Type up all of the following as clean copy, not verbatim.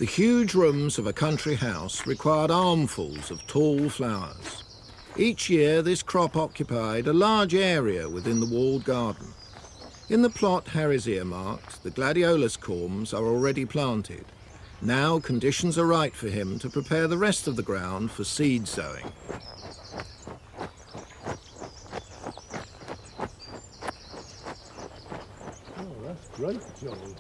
The huge rooms of a country house required armfuls of tall flowers. Each year this crop occupied a large area within the walled garden. In the plot Harry's earmarked, the gladiolus corms are already planted. Now conditions are right for him to prepare the rest of the ground for seed sowing. Oh, that's great, Joel.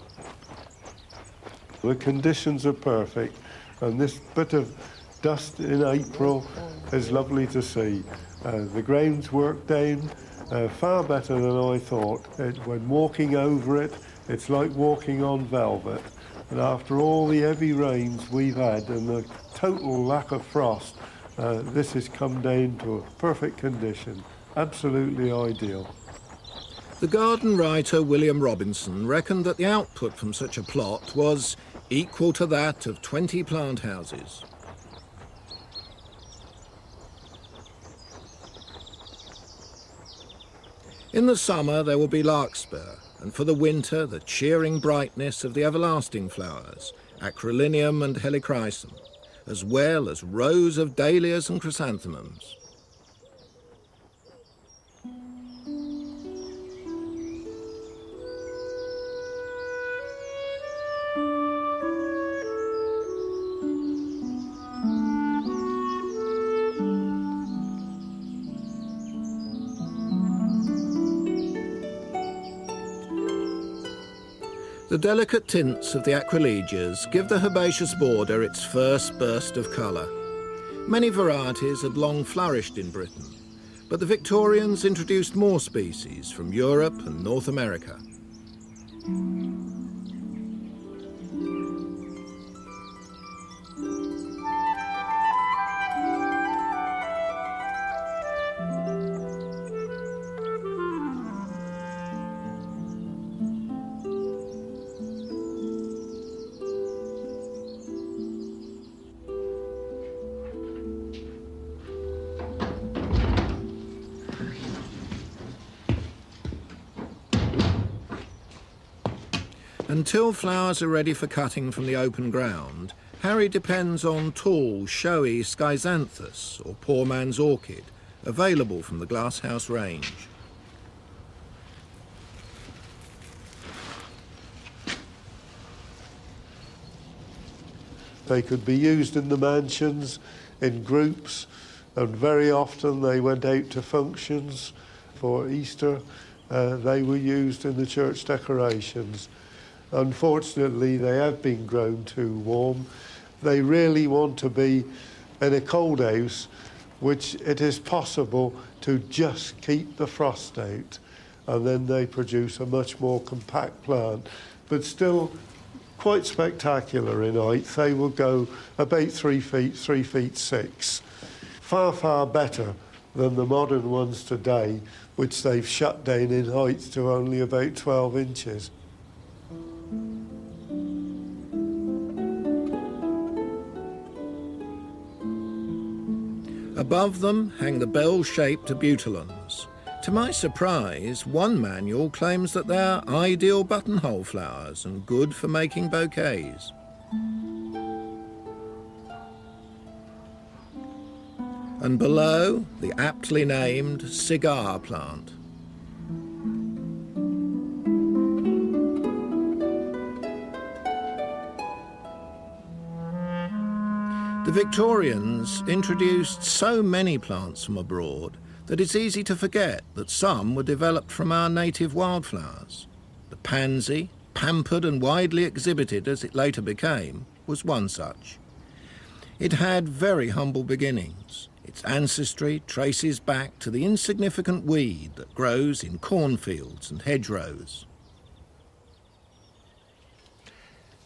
The conditions are perfect, and this bit of dust in April is lovely to see. The ground's worked down far better than I thought. When walking over it, it's like walking on velvet. And after all the heavy rains we've had and the total lack of frost, this has come down to a perfect condition. Absolutely ideal. The garden writer William Robinson reckoned that the output from such a plot was equal to that of 20 plant houses. In the summer there will be larkspur, and for the winter the cheering brightness of the everlasting flowers, acroleinium and helichrysum, as well as rows of dahlias and chrysanthemums. The delicate tints of the acrolegias give the herbaceous border its first burst of colour. Many varieties had long flourished in Britain, but the Victorians introduced more species from Europe and North America. Until flowers are ready for cutting from the open ground, Harry depends on tall, showy schizanthus, or poor man's orchid, available from the glasshouse range. They could be used in the mansions, in groups, and very often they went out to functions. For Easter, they were used in the church decorations. Unfortunately, they have been grown too warm. They really want to be in a cold house, which it is possible to just keep the frost out, and then they produce a much more compact plant, but still quite spectacular in height. They will go about 3 feet, 3 feet 6. Far, far better than the modern ones today, which they've shut down in height to only about 12 inches. Above them hang the bell-shaped abutilons. To my surprise, one manual claims that they're ideal buttonhole flowers and good for making bouquets. And below, the aptly named cigar plant. The Victorians introduced so many plants from abroad that it's easy to forget that some were developed from our native wildflowers. The pansy, pampered and widely exhibited as it later became, was one such. It had very humble beginnings. Its ancestry traces back to the insignificant weed that grows in cornfields and hedgerows.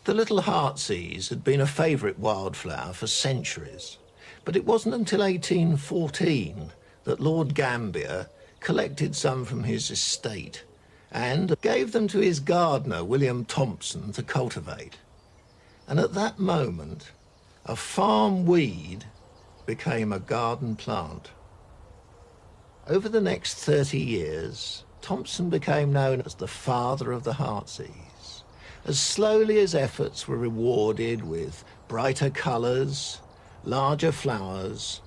The little heartsease had been a favourite wildflower for centuries, but it wasn't until 1814 that Lord Gambier collected some from his estate and gave them to his gardener, William Thompson, to cultivate. And at that moment, a farm weed became a garden plant. Over the next 30 years, Thompson became known as the father of the heartsease. as slowly as efforts were rewarded with brighter colours, larger flowers,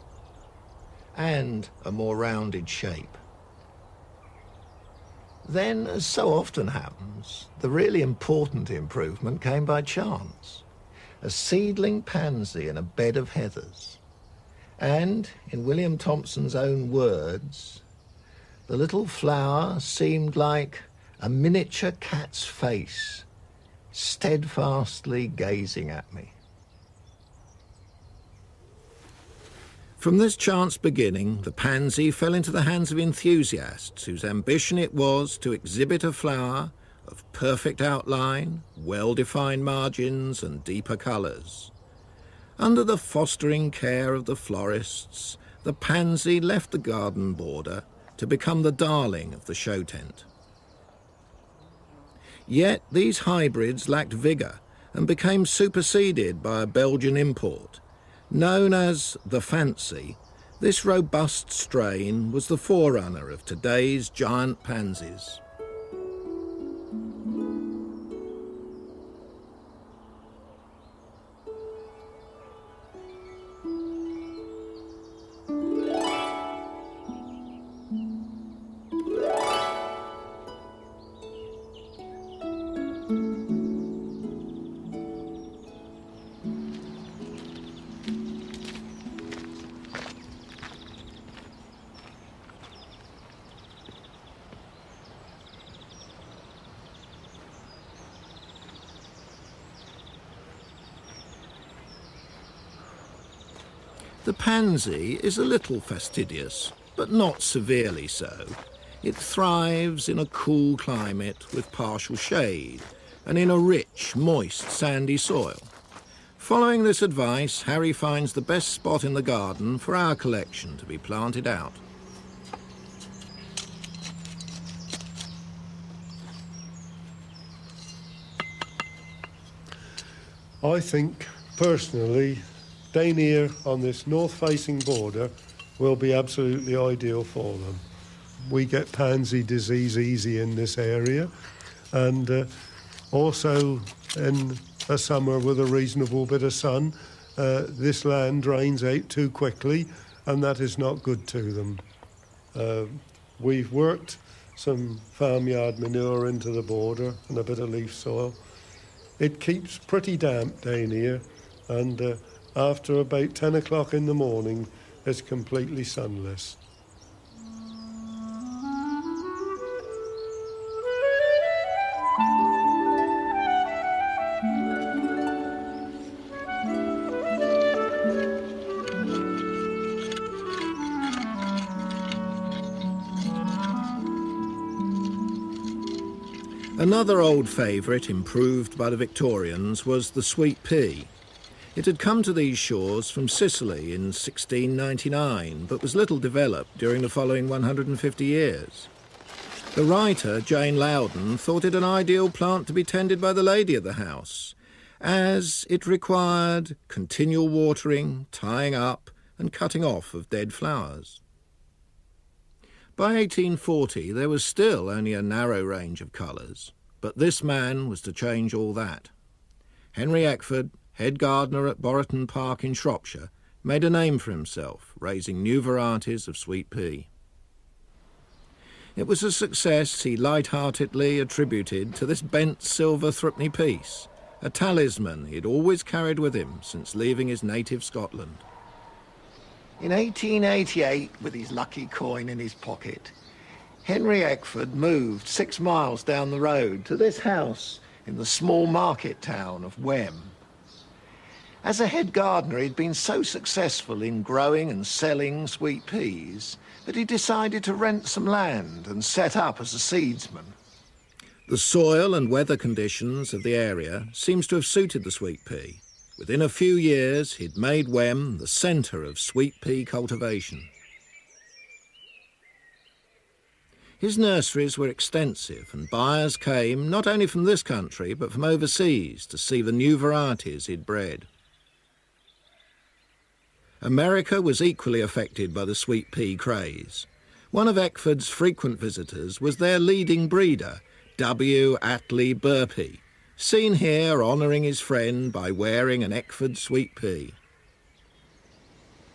and a more rounded shape. Then, as so often happens, the really important improvement came by chance. A seedling pansy in a bed of heathers. And, in William Thompson's own words, the little flower seemed like a miniature cat's face, steadfastly gazing at me. From this chance beginning, the pansy fell into the hands of enthusiasts whose ambition it was to exhibit a flower of perfect outline, well-defined margins and deeper colours. Under the fostering care of the florists, the pansy left the garden border to become the darling of the show tent. Yet these hybrids lacked vigour and became superseded by a Belgian import. Known as the Fancy, this robust strain was the forerunner of today's giant pansies. The pansy is a little fastidious, but not severely so. It thrives in a cool climate with partial shade and in a rich, moist, sandy soil. Following this advice, Harry finds the best spot in the garden for our collection to be planted out. I think, personally, Danier on this north-facing border will be absolutely ideal for them. We get pansy disease easy in this area, and also in a summer with a reasonable bit of sun, this land drains out too quickly, and that is not good to them. We've worked some farmyard manure into the border and a bit of leaf soil. It keeps pretty damp down here, and after about 10 o'clock in the morning, it's completely sunless. Another old favourite improved by the Victorians was the sweet pea. It had come to these shores from Sicily in 1699, but was little developed during the following 150 years. The writer, Jane Loudon, thought it an ideal plant to be tended by the lady of the house, as it required continual watering, tying up, and cutting off of dead flowers. By 1840, there was still only a narrow range of colours, but this man was to change all that. Henry Eckford, head gardener at Borreton Park in Shropshire, made a name for himself, raising new varieties of sweet pea. It was a success he light-heartedly attributed to this bent silver threepenny piece, a talisman he had always carried with him since leaving his native Scotland. In 1888, with his lucky coin in his pocket, Henry Eckford moved 6 miles down the road to this house in the small market town of Wem. As a head gardener, he'd been so successful in growing and selling sweet peas that he decided to rent some land and set up as a seedsman. The soil and weather conditions of the area seems to have suited the sweet pea. Within a few years, he'd made Wem the centre of sweet pea cultivation. His nurseries were extensive, and buyers came not only from this country but from overseas to see the new varieties he'd bred. America was equally affected by the sweet pea craze. One of Eckford's frequent visitors was their leading breeder, W. Attlee Burpee, seen here honouring his friend by wearing an Eckford sweet pea.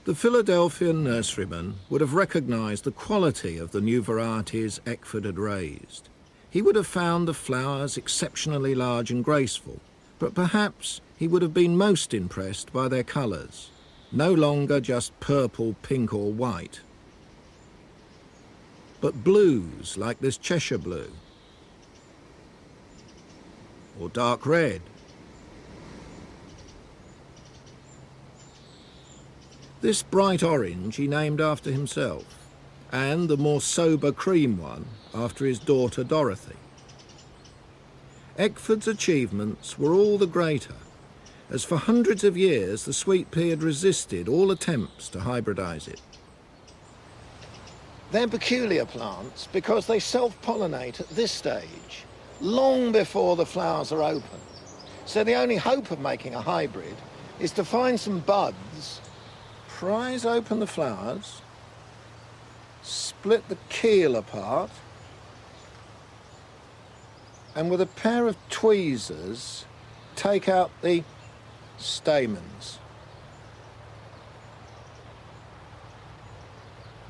The Philadelphian nurseryman would have recognised the quality of the new varieties Eckford had raised. He would have found the flowers exceptionally large and graceful, but perhaps he would have been most impressed by their colours, no longer just purple, pink or white, but blues like this Cheshire blue, or dark red. This bright orange he named after himself, and the more sober cream one after his daughter Dorothy. Eckford's achievements were all the greater, as for hundreds of years the sweet pea had resisted all attempts to hybridise it. They're peculiar plants because they self-pollinate at this stage, long before the flowers are open. So the only hope of making a hybrid is to find some buds, prise open the flowers, split the keel apart, and with a pair of tweezers take out the stamens.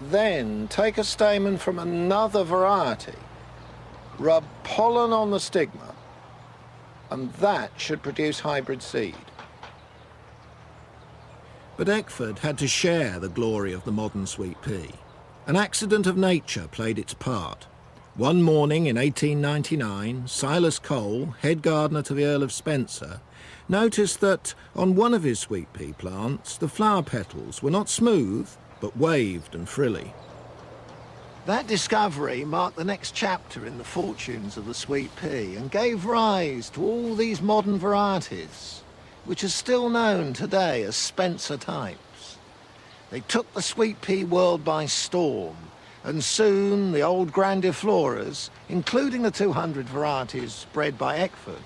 Then take a stamen from another variety, rub pollen on the stigma, and that should produce hybrid seed. But Eckford had to share the glory of the modern sweet pea. An accident of nature played its part. One morning in 1899, Silas Cole, head gardener to the Earl of Spencer, noticed that on one of his sweet pea plants, the flower petals were not smooth, but waved and frilly. That discovery marked the next chapter in the fortunes of the sweet pea and gave rise to all these modern varieties, which are still known today as Spencer types. They took the sweet pea world by storm, and soon the old grandifloras, including the 200 varieties bred by Eckford,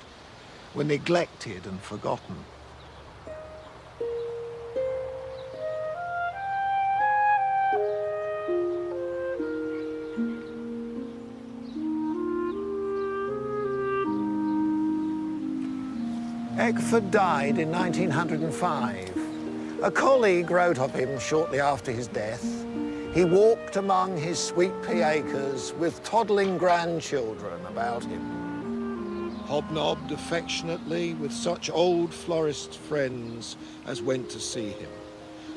were neglected and forgotten. Eckford died in 1905. A colleague wrote of him shortly after his death. He walked among his sweet pea acres with toddling grandchildren about him. Hobnobbed affectionately with such old florist friends as went to see him.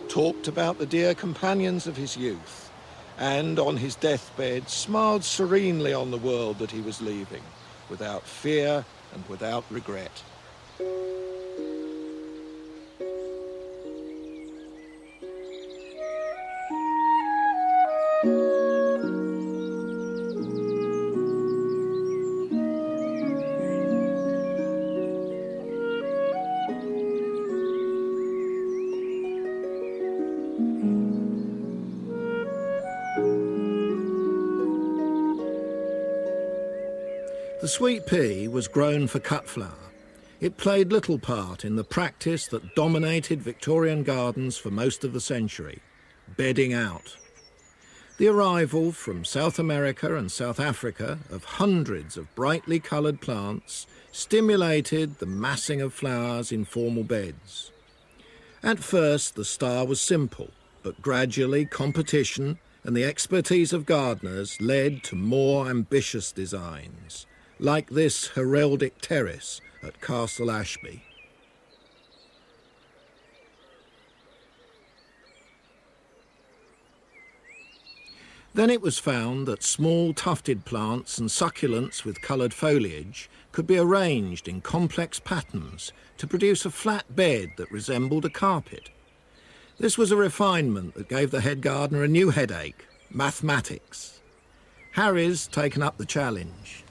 Talked about the dear companions of his youth. And on his deathbed smiled serenely on the world that he was leaving, without fear and without regret. The sweet pea was grown for cut flower. It played little part in the practice that dominated Victorian gardens for most of the century, bedding out. The arrival from South America and South Africa of hundreds of brightly coloured plants stimulated the massing of flowers in formal beds. At first the style was simple, but gradually competition and the expertise of gardeners led to more ambitious designs, like this heraldic terrace at Castle Ashby. Then it was found that small tufted plants and succulents with coloured foliage could be arranged in complex patterns to produce a flat bed that resembled a carpet. This was a refinement that gave the head gardener a new headache: mathematics. Harry's taken up the challenge.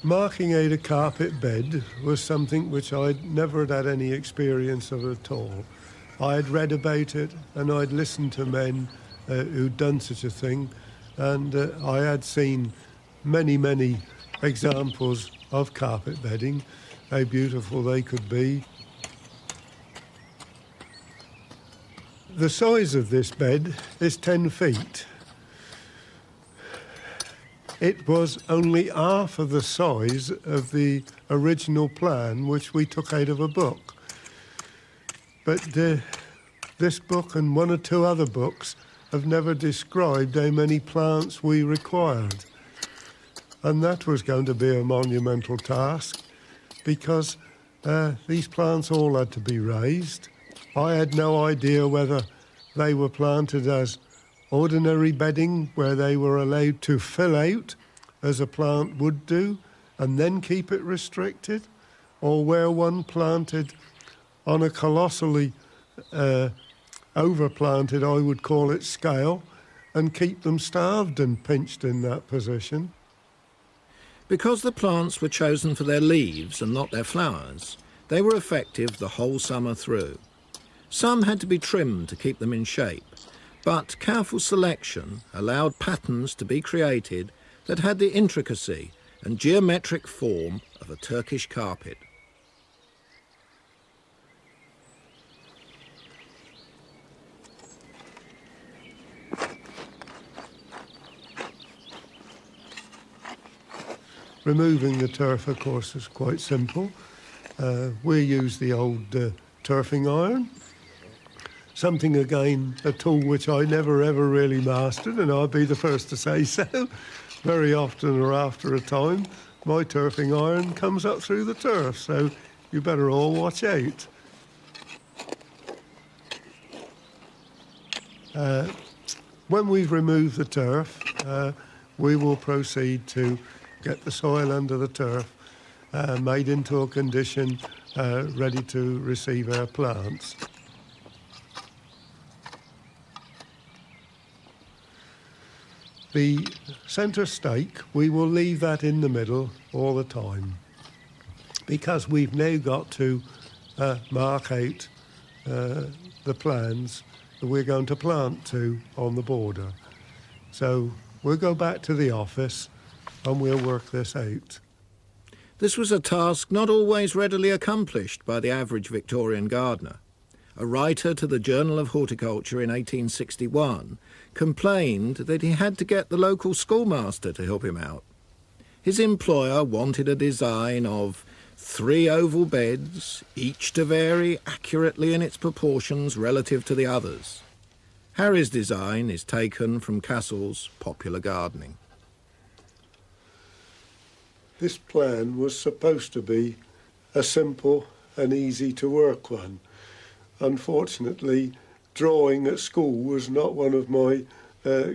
Marking out a carpet bed was something which I'd never had any experience of at all. I had read about it and I'd listened to men who'd done such a thing, and I had seen many examples of carpet bedding, how beautiful they could be. The size of this bed is 10 feet. It was only half of the size of the original plan which we took out of a book. But this book and one or two other books have never described how many plants we required. And that was going to be a monumental task because these plants all had to be raised. I had no idea whether they were planted as ordinary bedding where they were allowed to fill out as a plant would do and then keep it restricted, or where one planted on a colossally overplanted, I would call it, scale, and keep them starved and pinched in that position. Because the plants were chosen for their leaves and not their flowers, they were effective the whole summer through. Some had to be trimmed to keep them in shape, but careful selection allowed patterns to be created that had the intricacy and geometric form of a Turkish carpet. Removing the turf, of course, is quite simple. We use the old turfing iron. Something, again, a tool which I never ever really mastered, and I'll be the first to say so. Very often or after a time, my turfing iron comes up through the turf, so you better all watch out. When we've removed the turf, we will proceed to get the soil under the turf made into a condition ready to receive our plants. The centre stake, we will leave that in the middle all the time because we've now got to mark out the plants that we're going to plant to on the border. So we'll go back to the office and we'll work this out. This was a task not always readily accomplished by the average Victorian gardener. A writer to the Journal of Horticulture in 1861 complained that he had to get the local schoolmaster to help him out. His employer wanted a design of 3 oval beds, each to vary accurately in its proportions relative to the others. Harry's design is taken from Cassell's Popular Gardening. This plan was supposed to be a simple and easy to work one. Unfortunately, drawing at school was not one of my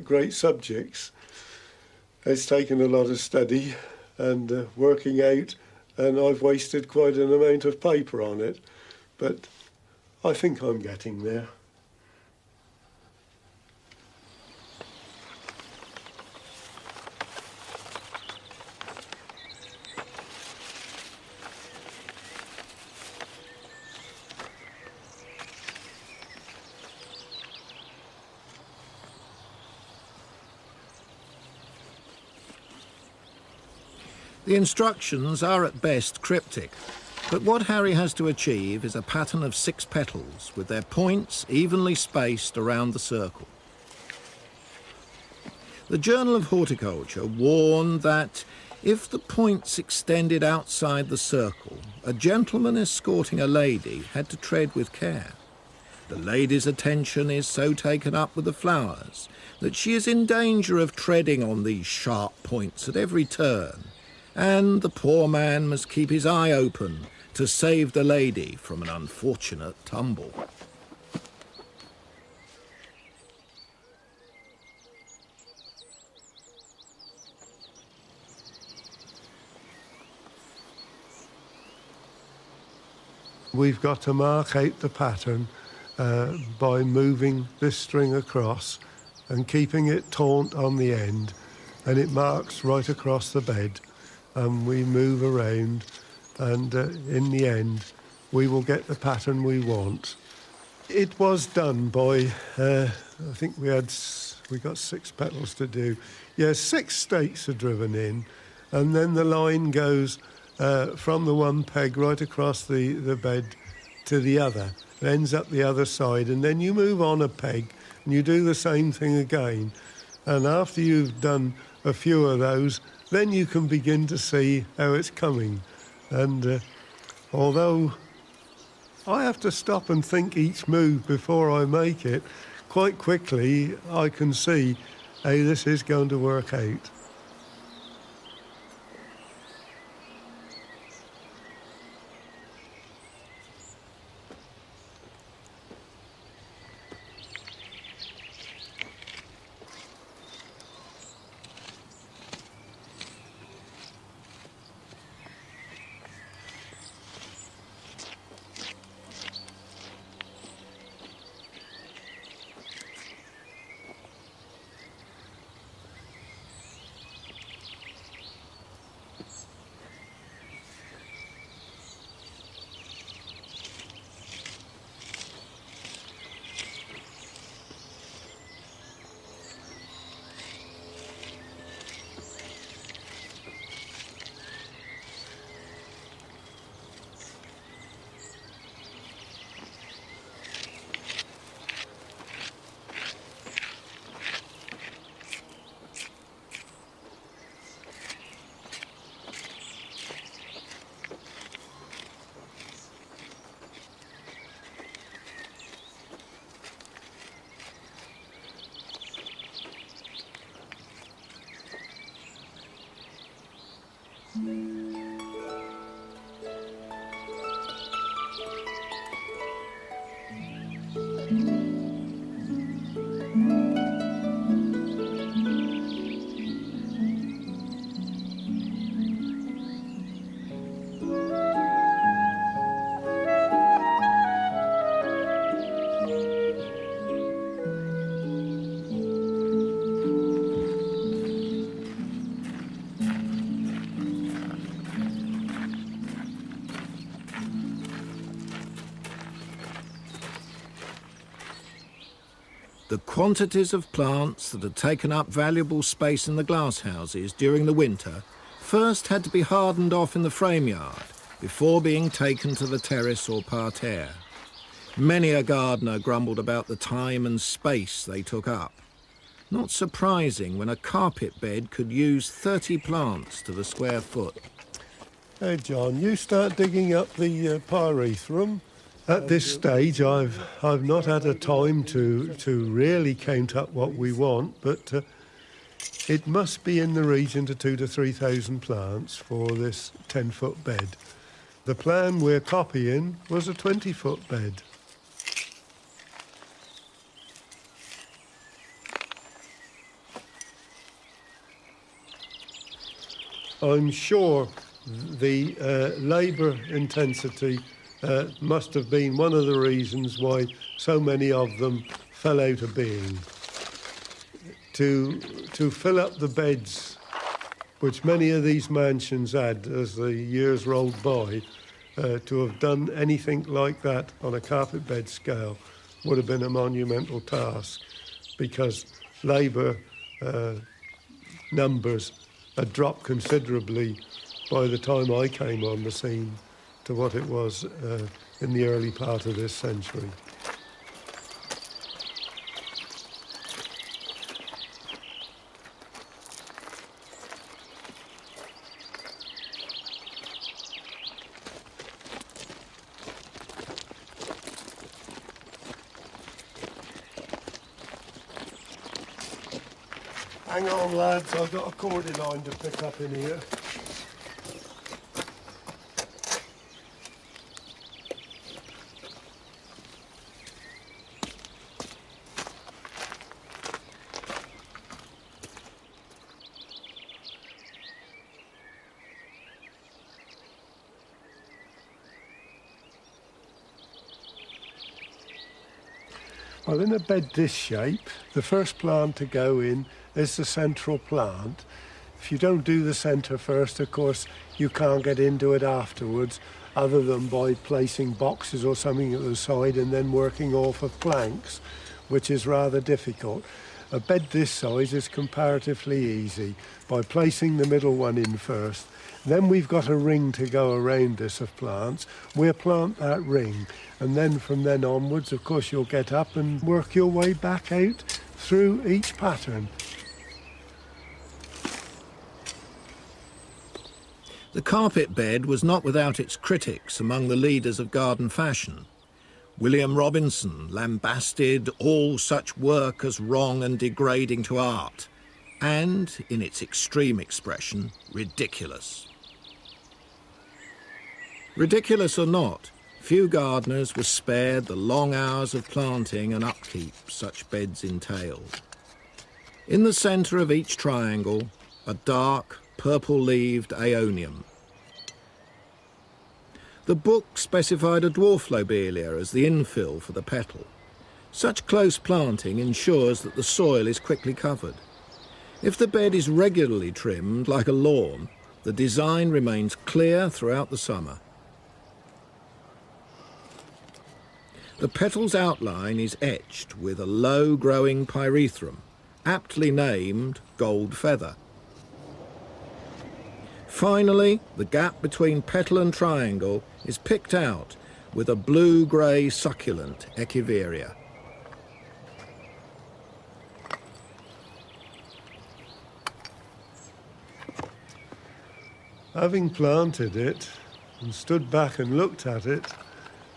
great subjects. It's taken a lot of study and working out, and I've wasted quite an amount of paper on it, but I think I'm getting there. The instructions are at best cryptic, but what Harry has to achieve is a pattern of 6 petals with their points evenly spaced around the circle. The Journal of Horticulture warned that if the points extended outside the circle, a gentleman escorting a lady had to tread with care. The lady's attention is so taken up with the flowers that she is in danger of treading on these sharp points at every turn, and the poor man must keep his eye open to save the lady from an unfortunate tumble. We've got to mark out the pattern by moving this string across and keeping it taut on the end, and it marks right across the bed. And we move around, and in the end, we will get the pattern we want. It was done by, I think we got 6 petals to do. Yeah, 6 stakes are driven in, and then the line goes from the one peg right across the bed to the other. It ends up the other side, and then you move on a peg, and you do the same thing again. And after you've done a few of those, then you can begin to see how it's coming. And although I have to stop and think each move before I make it, quite quickly I can see how this is going to work out. The quantities of plants that had taken up valuable space in the glasshouses during the winter first had to be hardened off in the frame yard before being taken to the terrace or parterre. Many a gardener grumbled about the time and space they took up. Not surprising when a carpet bed could use 30 plants to the square foot. Hey John, you start digging up the pyrethrum. At this stage, I've not had a time to really count up what we want, but it must be in the region to 2,000 to 3,000 plants for this 10-foot bed. The plan we're copying was a 20-foot bed. I'm sure the labour intensity must have been one of the reasons why so many of them fell out of being. To fill up the beds, which many of these mansions had as the years rolled by, to have done anything like that on a carpet bed scale would have been a monumental task, because labour numbers had dropped considerably by the time I came on the scene to what it was in the early part of this century. Hang on, lads, I've got a cordy line to pick up in here. Well, in a bed this shape, the first plant to go in is the central plant. If you don't do the centre first, of course, you can't get into it afterwards, other than by placing boxes or something at the side and then working off of planks, which is rather difficult. A bed this size is comparatively easy by placing the middle one in first. Then we've got a ring to go around this of plants. We'll plant that ring, and then from then onwards, of course, you'll get up and work your way back out through each pattern. The carpet bed was not without its critics among the leaders of garden fashion. William Robinson lambasted all such work as wrong and degrading to art, and, in its extreme expression, ridiculous. Ridiculous or not, few gardeners were spared the long hours of planting and upkeep such beds entailed. In the centre of each triangle, a dark, purple-leaved aeonium. The book specified a dwarf lobelia as the infill for the petal. Such close planting ensures that the soil is quickly covered. If the bed is regularly trimmed like a lawn, the design remains clear throughout the summer. The petal's outline is etched with a low-growing pyrethrum, aptly named gold feather. Finally, the gap between petal and triangle is picked out with a blue-grey succulent echeveria. Having planted it and stood back and looked at it,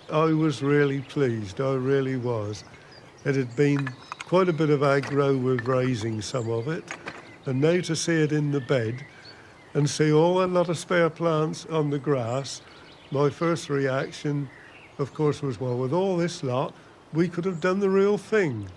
I was really pleased, I really was. It had been quite a bit of aggro with raising some of it, and now to see it in the bed and see all a lot of spare plants on the grass, my first reaction, of course, was, well, with all this lot, we could have done the real thing.